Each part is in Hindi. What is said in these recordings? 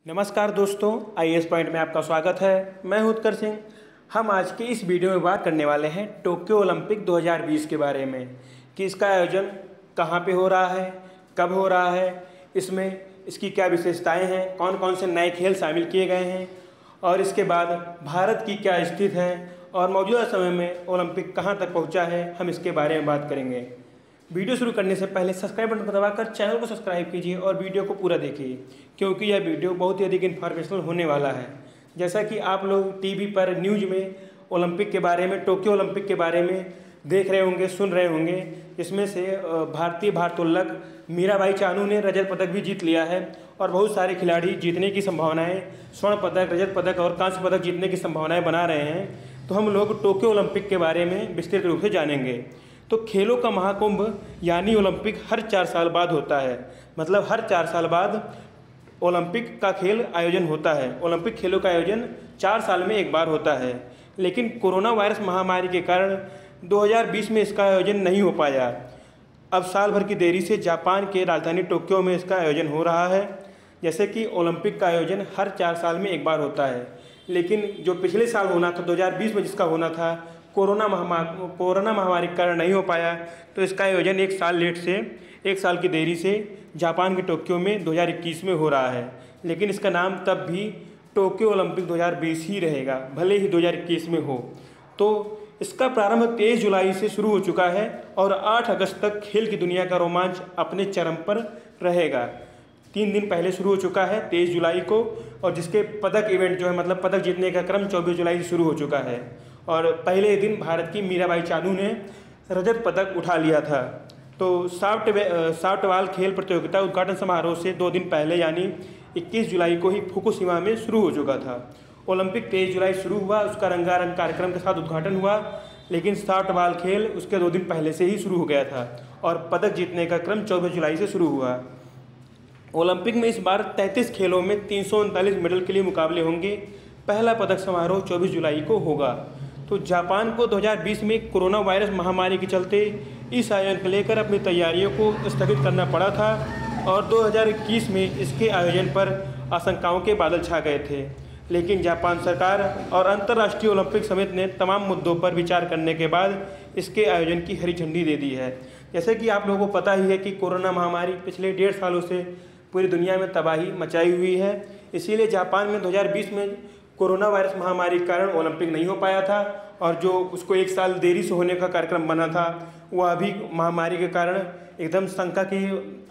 नमस्कार दोस्तों, आईएएस पॉइंट में आपका स्वागत है। मैं हूं उत्कर सिंह। हम आज के इस वीडियो में बात करने वाले हैं टोक्यो ओलंपिक 2020 के बारे में कि इसका आयोजन कहां पे हो रहा है, कब हो रहा है, इसमें इसकी क्या विशेषताएं हैं, कौन कौन से नए खेल शामिल किए गए हैं और इसके बाद भारत की क्या स्थिति है और मौजूदा समय में ओलंपिक कहाँ तक पहुँचा है, हम इसके बारे में बात करेंगे। वीडियो शुरू करने से पहले सब्सक्राइब बटन दबाकर चैनल को सब्सक्राइब कीजिए और वीडियो को पूरा देखिए, क्योंकि यह वीडियो बहुत ही अधिक इन्फॉर्मेशनल होने वाला है। जैसा कि आप लोग टीवी पर न्यूज़ में ओलंपिक के बारे में, टोक्यो ओलंपिक के बारे में देख रहे होंगे, सुन रहे होंगे। इसमें से भारतीय भारोत्तोलक मीराबाई चानू ने रजत पदक भी जीत लिया है और बहुत सारे खिलाड़ी जीतने की संभावनाएँ, स्वर्ण पदक, रजत पदक और कांस्य पदक जीतने की संभावनाएँ बना रहे हैं। तो हम लोग टोक्यो ओलंपिक के बारे में विस्तृत रूप से जानेंगे। तो खेलों का महाकुंभ यानी ओलंपिक हर 4 साल बाद होता है। मतलब हर 4 साल बाद ओलंपिक का खेल आयोजन होता है। ओलंपिक खेलों का आयोजन 4 साल में एक बार होता है, लेकिन कोरोना वायरस महामारी के कारण 2020 में इसका आयोजन नहीं हो पाया। अब साल भर की देरी से जापान के राजधानी टोक्यो में इसका आयोजन हो रहा है। जैसे कि ओलंपिक का आयोजन हर 4 साल में एक बार होता है, लेकिन जो पिछले साल होना था 2020 में जिसका होना था, कोरोना महामारी के कारण नहीं हो पाया। तो इसका आयोजन एक साल की देरी से जापान के टोक्यो में 2021 में हो रहा है, लेकिन इसका नाम तब भी टोक्यो ओलंपिक 2020 ही रहेगा, भले ही 2021 में हो। तो इसका प्रारंभ 23 जुलाई से शुरू हो चुका है और 8 अगस्त तक खेल की दुनिया का रोमांच अपने चरम पर रहेगा। 3 दिन पहले शुरू हो चुका है 23 जुलाई को, और जिसके पदक इवेंट जो है, मतलब पदक जीतने का क्रम 24 जुलाई से शुरू हो चुका है। और पहले दिन भारत की मीराबाई चानू ने रजत पदक उठा लिया था। तो सॉफ्ट बॉल खेल प्रतियोगिता उद्घाटन समारोह से 2 दिन पहले यानी 21 जुलाई को ही फुकुशिमा में शुरू हो चुका था। ओलंपिक 23 जुलाई शुरू हुआ, उसका रंगारंग कार्यक्रम के साथ उद्घाटन हुआ, लेकिन सॉफ्ट बॉल खेल उसके 2 दिन पहले से ही शुरू हो गया था और पदक जीतने का क्रम 24 जुलाई से शुरू हुआ। ओलंपिक में इस बार 33 खेलों में 339 मेडल के लिए मुकाबले होंगे। पहला पदक समारोह 24 जुलाई को होगा। तो जापान को 2020 में कोरोना वायरस महामारी के चलते इस आयोजन को लेकर अपनी तैयारियों को स्थगित करना पड़ा था और 2021 में इसके आयोजन पर आशंकाओं के बादल छा गए थे। लेकिन जापान सरकार और अंतर्राष्ट्रीय ओलंपिक समिति ने तमाम मुद्दों पर विचार करने के बाद इसके आयोजन की हरी झंडी दे दी है। जैसे कि आप लोगों को पता ही है कि कोरोना महामारी पिछले 1.5 सालों से पूरी दुनिया में तबाही मचाई हुई है। इसीलिए जापान में 2020 में कोरोना वायरस महामारी के कारण ओलंपिक नहीं हो पाया था और जो उसको 1 साल देरी से होने का कार्यक्रम बना था वह अभी महामारी के कारण एकदम शंका की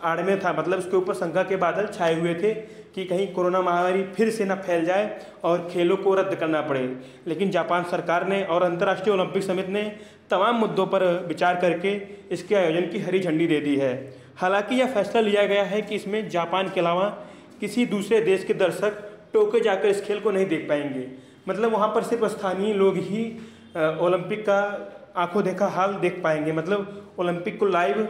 आड़ में था। मतलब उसके ऊपर शंका के बादल छाए हुए थे कि कहीं कोरोना महामारी फिर से न फैल जाए और खेलों को रद्द करना पड़े। लेकिन जापान सरकार ने और अंतर्राष्ट्रीय ओलंपिक समिति ने तमाम मुद्दों पर विचार करके इसके आयोजन की हरी झंडी दे दी है। हालांकि यह फैसला लिया गया है कि इसमें जापान के अलावा किसी दूसरे देश के दर्शक टोक्यो जाकर इस खेल को नहीं देख पाएंगे। मतलब वहाँ पर सिर्फ स्थानीय लोग ही ओलंपिक का आंखों देखा हाल देख पाएंगे। मतलब ओलंपिक को लाइव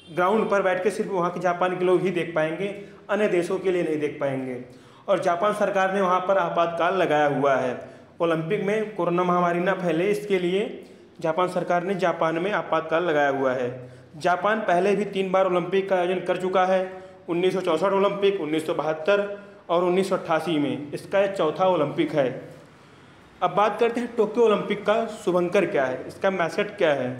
ग्राउंड पर बैठ के सिर्फ वहाँ के जापान के लोग ही देख पाएंगे, अन्य देशों के लिए नहीं देख पाएंगे। और जापान सरकार ने वहाँ पर आपातकाल लगाया हुआ है। ओलंपिक में कोरोना महामारी ना फैले, इसके लिए जापान सरकार ने जापान में आपातकाल लगाया हुआ है। जापान पहले भी 3 बार ओलंपिक का आयोजन कर चुका है। 1964 ओलंपिक, 1972 और 1988 में। इसका यह चौथा ओलंपिक है। अब बात करते हैं टोक्यो ओलंपिक का शुभंकर क्या है, इसका मैसेज क्या है,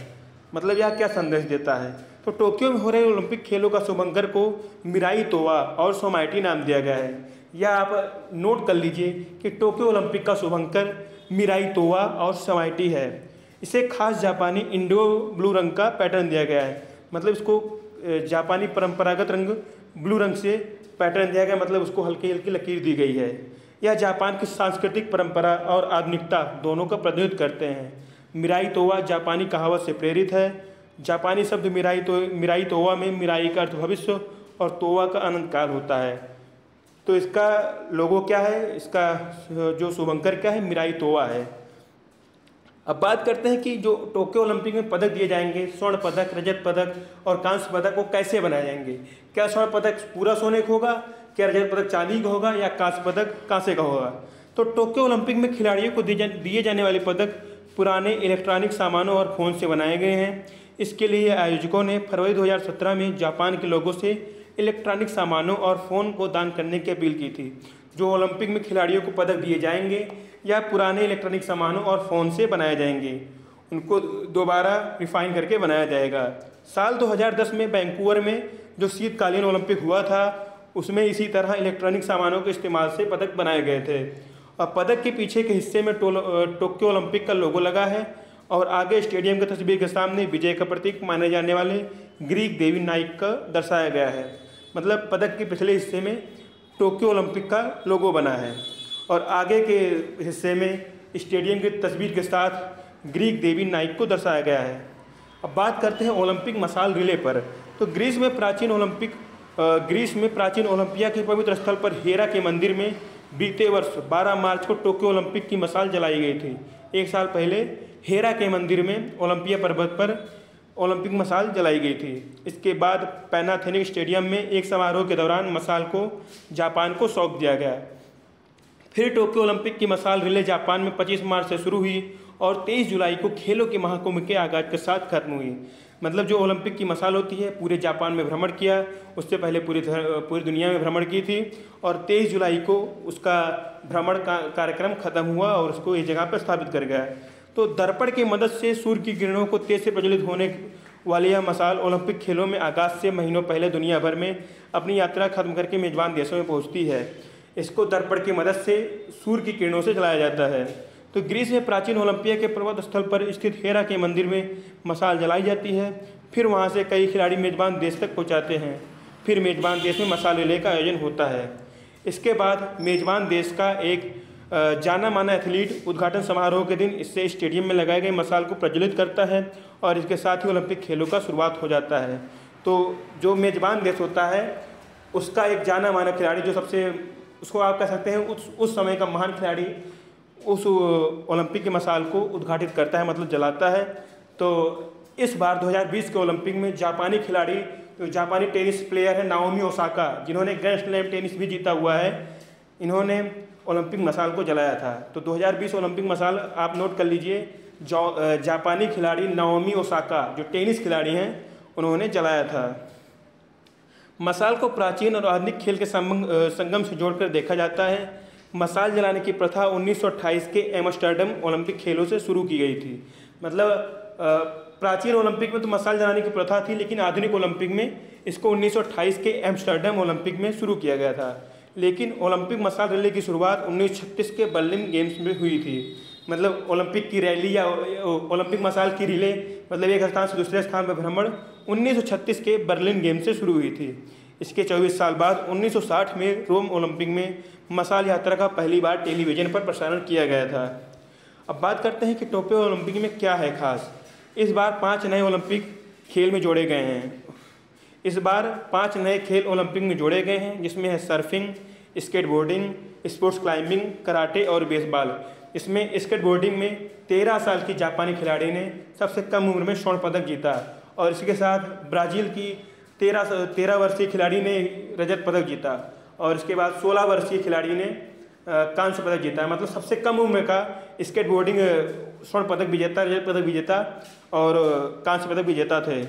मतलब यह क्या संदेश देता है। तो टोक्यो में हो रहे ओलंपिक खेलों का शुभंकर को मिराई तोवा और सोमाइटी नाम दिया गया है। यह आप नोट कर लीजिए कि टोक्यो ओलंपिक का शुभंकर मिराई तोवा और सोमाइटी है। इसे खास जापानी इंडिगो ब्लू रंग का पैटर्न दिया गया है। मतलब इसको जापानी परंपरागत रंग ब्लू रंग से पैटर्न दिया गया, मतलब उसको हल्की हल्की लकीर दी गई है। यह जापान की सांस्कृतिक परंपरा और आधुनिकता दोनों का प्रतिनिधित्व करते हैं। मिराई तोवा जापानी कहावत से प्रेरित है। जापानी शब्द मिराई तोवा में मिराई का अर्थ भविष्य और तोवा का अनंत काल होता है। तो इसका लोगो क्या है, इसका जो शुभंकर क्या है, मिराई तोवा है। अब बात करते हैं कि जो टोक्यो ओलंपिक में पदक दिए जाएंगे, स्वर्ण पदक, रजत पदक और कांस्य पदक, वो कैसे बनाए जाएंगे। क्या स्वर्ण पदक पूरा सोने का होगा, क्या रजत पदक चांदी का होगा या कांस्य पदक कांसे का होगा। तो टोक्यो ओलंपिक में खिलाड़ियों को दिए जाने वाले पदक पुराने इलेक्ट्रॉनिक सामानों और फ़ोन से बनाए गए हैं। इसके लिए आयोजकों ने फरवरी 2017 में जापान के लोगों से इलेक्ट्रॉनिक सामानों और फ़ोन को दान करने की अपील की थी। जो ओलंपिक में खिलाड़ियों को पदक दिए जाएंगे या पुराने इलेक्ट्रॉनिक सामानों और फ़ोन से बनाए जाएंगे, उनको दोबारा रिफ़ाइन करके बनाया जाएगा। साल 2010 में वैंकूवर में जो शीतकालीन ओलंपिक हुआ था, उसमें इसी तरह इलेक्ट्रॉनिक सामानों के इस्तेमाल से पदक बनाए गए थे। और पदक के पीछे के हिस्से में टोक्यो ओलंपिक का लोगो लगा है और आगे स्टेडियम की तस्वीर के सामने विजय का प्रतीक माने जाने वाले ग्रीक देवी नाइक का दर्शाया गया है। मतलब पदक के पिछले हिस्से में टोक्यो ओलंपिक का लोगो बना है और आगे के हिस्से में स्टेडियम की तस्वीर के साथ ग्रीक देवी नाइक को दर्शाया गया है। अब बात करते हैं ओलंपिक मसाल रिले पर। तो ग्रीस में प्राचीन ओलंपिया के पवित्र स्थल पर हेरा के मंदिर में बीते वर्ष 12 मार्च को टोक्यो ओलंपिक की मसाल जलाई गई थी। एक साल पहले हेरा के मंदिर में ओलंपिया पर्वत पर ओलंपिक मसाल जलाई गई थी। इसके बाद पैनाथेनिक स्टेडियम में एक समारोह के दौरान मसाल को जापान को सौंप दिया गया। फिर टोक्यो ओलंपिक की मसाल रिले जापान में 25 मार्च से शुरू हुई और 23 जुलाई को खेलों के महाकुंभ के आगाज के साथ खत्म हुई। मतलब जो ओलंपिक की मसाल होती है पूरे जापान में भ्रमण किया, उससे पहले पूरी दुनिया में भ्रमण की थी और 23 जुलाई को उसका भ्रमण का कार्यक्रम खत्म हुआ और उसको इस जगह पर स्थापित कर गया। तो दर्पण की मदद से सूर्य की किरणों को तेज से प्रज्वलित होने वाली यह मसाल ओलंपिक खेलों में आगाज से महीनों पहले दुनिया भर में अपनी यात्रा खत्म करके मेजबान देशों में पहुंचती है। इसको दर्पण की मदद से सूर्य की किरणों से जलाया जाता है। तो ग्रीस में प्राचीन ओलंपिया के पर्वत स्थल पर स्थित हेरा के मंदिर में मसाल जलाई जाती है। फिर वहाँ से कई खिलाड़ी मेजबान देश तक पहुँचाते हैं। फिर मेजबान देश में मसाल रिले का आयोजन होता है। इसके बाद मेजबान देश का एक जाना माना एथलीट उद्घाटन समारोह के दिन इससे स्टेडियम में लगाए गए मसाल को प्रज्वलित करता है और इसके साथ ही ओलंपिक खेलों का शुरुआत हो जाता है। तो जो मेजबान देश होता है उसका एक जाना माना खिलाड़ी, जो सबसे उसको आप कह सकते हैं उस समय का महान खिलाड़ी, उस ओलंपिक की मसाल को उद्घाटित करता है, मतलब जलाता है। तो इस बार 2020 के ओलंपिक में जापानी खिलाड़ी, जो जापानी टेनिस प्लेयर है नाओमी ओसाका, जिन्होंने ग्रैंड स्लैम टेनिस भी जीता हुआ है, इन्होंने ओलंपिक मसाल को जलाया था। तो 2020 ओलंपिक मसाल आप नोट कर लीजिए, जापानी खिलाड़ी नाओमी ओसाका जो टेनिस खिलाड़ी हैं उन्होंने जलाया था। मसाल को प्राचीन और आधुनिक खेल के संगम से जोड़कर देखा जाता है। मसाल जलाने की प्रथा 1928 के एम्स्टर्डम ओलंपिक खेलों से शुरू की गई थी। मतलब प्राचीन ओलंपिक में तो मसाल जलाने की प्रथा थी, लेकिन आधुनिक ओलंपिक में इसको 1928 के एम्स्टर्डम ओलंपिक में शुरू किया गया था। लेकिन ओलंपिक मसाल रैली की शुरुआत 1936 के बर्लिन गेम्स में हुई थी। मतलब ओलंपिक की रैली या ओलंपिक मसाल की रिले, मतलब एक स्थान से दूसरे स्थान पर भ्रमण 1936 के बर्लिन गेम्स से शुरू हुई थी। इसके 24 साल बाद 1960 में रोम ओलंपिक में मसाल यात्रा का पहली बार टेलीविज़न पर प्रसारण किया गया था। अब बात करते हैं कि टोक्यो ओलंपिक में क्या है खास। इस बार 5 नए ओलंपिक खेल में जोड़े गए हैं। इस बार 5 नए खेल ओलंपिक में जोड़े गए हैं, जिसमें है surfing, skateboarding, sports climbing, karate और बेसबॉल। इसमें स्केटबोर्डिंग में 13 साल की जापानी खिलाड़ी ने सबसे कम उम्र में स्वर्ण पदक जीता और इसके साथ ब्राज़ील की 13 वर्षीय खिलाड़ी ने रजत पदक जीता और इसके बाद 16 वर्षीय खिलाड़ी ने कांस्य पदक जीता है। मतलब सबसे कम उम्र का स्केटबोर्डिंग स्वर्ण पदक विजेता, रजत पदक विजेता और कांस्य पदक विजेता थे।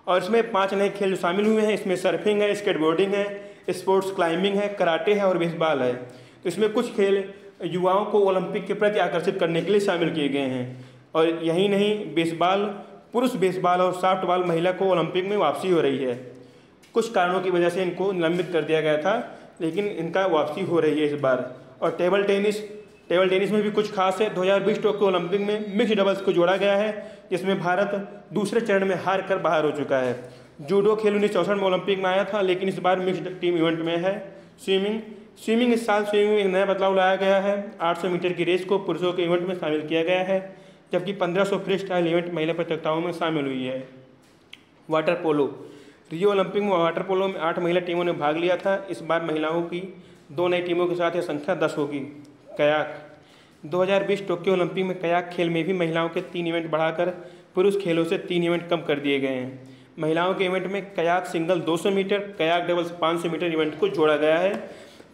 और इसमें 5 नए खेल जो शामिल हुए हैं, इसमें सर्फिंग है, स्केटबोर्डिंग है, स्पोर्ट्स क्लाइंबिंग है, कराटे है और बेसबॉल है। तो इसमें कुछ खेल युवाओं को ओलंपिक के प्रति आकर्षित करने के लिए शामिल किए गए हैं। और यही नहीं, बेसबॉल, पुरुष बेसबॉल और सॉफ्टबॉल महिला को ओलंपिक में वापसी हो रही है। कुछ कारणों की वजह से इनको निलंबित कर दिया गया था, लेकिन इनका वापसी हो रही है इस बार। और टेबल टेनिस में भी कुछ खास है। 2020 टोक्यो ओलंपिक में मिक्स डबल्स को जोड़ा गया है, जिसमें भारत दूसरे चरण में हार कर बाहर हो चुका है। जूडो खेल 1964 में ओलंपिक में आया था, लेकिन इस बार मिक्स्ड टीम इवेंट में है। स्विमिंग इस साल स्विमिंग में एक नया बदलाव लाया गया है। 800 मीटर की रेस को पुरुषों के इवेंट में शामिल किया गया है, जबकि 1500 फ्री स्टाइल इवेंट महिला प्रतियोगिताओं में शामिल हुई है। वाटर पोलो, रियो ओलंपिक में वाटर पोलो में 8 महिला टीमों ने भाग लिया था। इस बार महिलाओं की 2 नई टीमों के साथ यह संख्या 10 होगी। कयाक, 2020 टोक्यो ओलंपिक में कयाक खेल में भी महिलाओं के 3 इवेंट बढ़ाकर पुरुष खेलों से 3 इवेंट कम कर दिए गए हैं। महिलाओं के इवेंट में kayak single 200 metre, kayak doubles 500 metre event को जोड़ा गया है।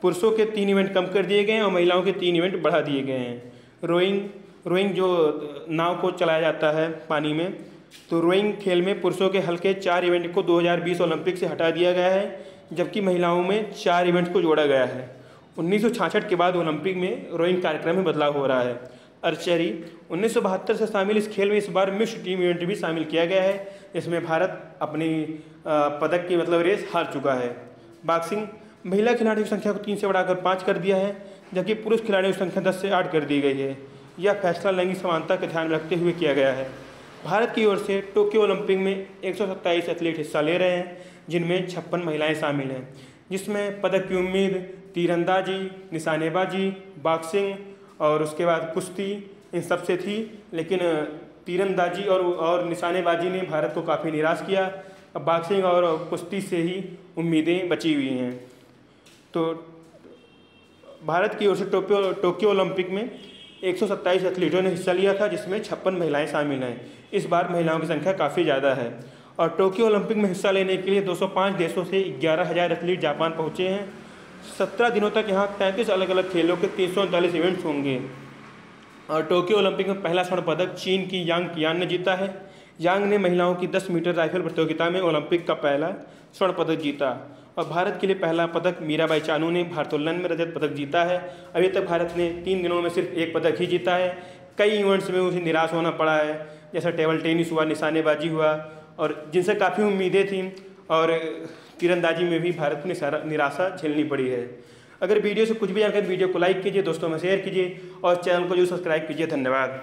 पुरुषों के 3 इवेंट कम कर दिए गए हैं और महिलाओं के 3 इवेंट बढ़ा दिए गए हैं। रोइंग जो नाव को चलाया जाता है पानी में, तो रोइंग खेल में पुरुषों के हल्के 4 इवेंट को 2020 ओलंपिक से हटा दिया गया है, जबकि महिलाओं में 4 इवेंट्स को जोड़ा गया है। 1966 के बाद ओलंपिक में रोइंग कार्यक्रम में बदलाव हो रहा है। आर्चरी 1972 से शामिल इस खेल में इस बार मिक्स्ड टीम इवेंट भी शामिल किया गया है, जिसमें भारत अपनी पदक की रेस हार चुका है। बॉक्सिंग महिला खिलाड़ियों की संख्या को 3 से बढ़ाकर 5 कर दिया है, जबकि पुरुष खिलाड़ियों की संख्या 10 से 8 कर दी गई है। यह फैसला लैंगिक समानता का ध्यान में रखते हुए किया गया है। भारत की ओर से टोक्यो ओलंपिक में 127 एथलीट हिस्सा ले रहे हैं, जिनमें 56 महिलाएं शामिल हैं, जिसमें पदक की उम्मीद तीरंदाजी, निशानेबाजी, बॉक्सिंग और उसके बाद कुश्ती इन सब से थी। लेकिन तीरंदाजी और निशानेबाजी ने भारत को काफ़ी निराश किया। अब बॉक्सिंग और कुश्ती से ही उम्मीदें बची हुई हैं। तो भारत की ओर से टोक्यो ओलंपिक में 127 एथलीटों ने हिस्सा लिया था, जिसमें 56 महिलाएं शामिल हैं। इस बार महिलाओं की संख्या काफ़ी ज़्यादा है। और टोक्यो ओलंपिक में हिस्सा लेने के लिए 205 देशों से 11,000 एथलीट जापान पहुँचे हैं। 17 दिनों तक यहाँ 33 अलग अलग खेलों के 339 इवेंट्स होंगे। और टोक्यो ओलंपिक में पहला स्वर्ण पदक चीन की यांग कियान ने जीता है। यांग ने महिलाओं की 10 मीटर राइफल प्रतियोगिता में ओलंपिक का पहला स्वर्ण पदक जीता। और भारत के लिए पहला पदक मीराबाई चानू ने भारोत्तोलन में रजत पदक जीता है। अभी तक भारत ने 3 दिनों में सिर्फ 1 पदक ही जीता है। कई इवेंट्स में उसे निराश होना पड़ा है, जैसा टेबल टेनिस हुआ, निशानेबाजी हुआ, और जिनसे काफ़ी उम्मीदें थीं। और तीरंदाजी में भी भारत को निराशा झेलनी पड़ी है। अगर वीडियो से कुछ भी जानकारी वीडियो को लाइक कीजिए, दोस्तों में शेयर कीजिए और चैनल को जो सब्सक्राइब कीजिए। धन्यवाद।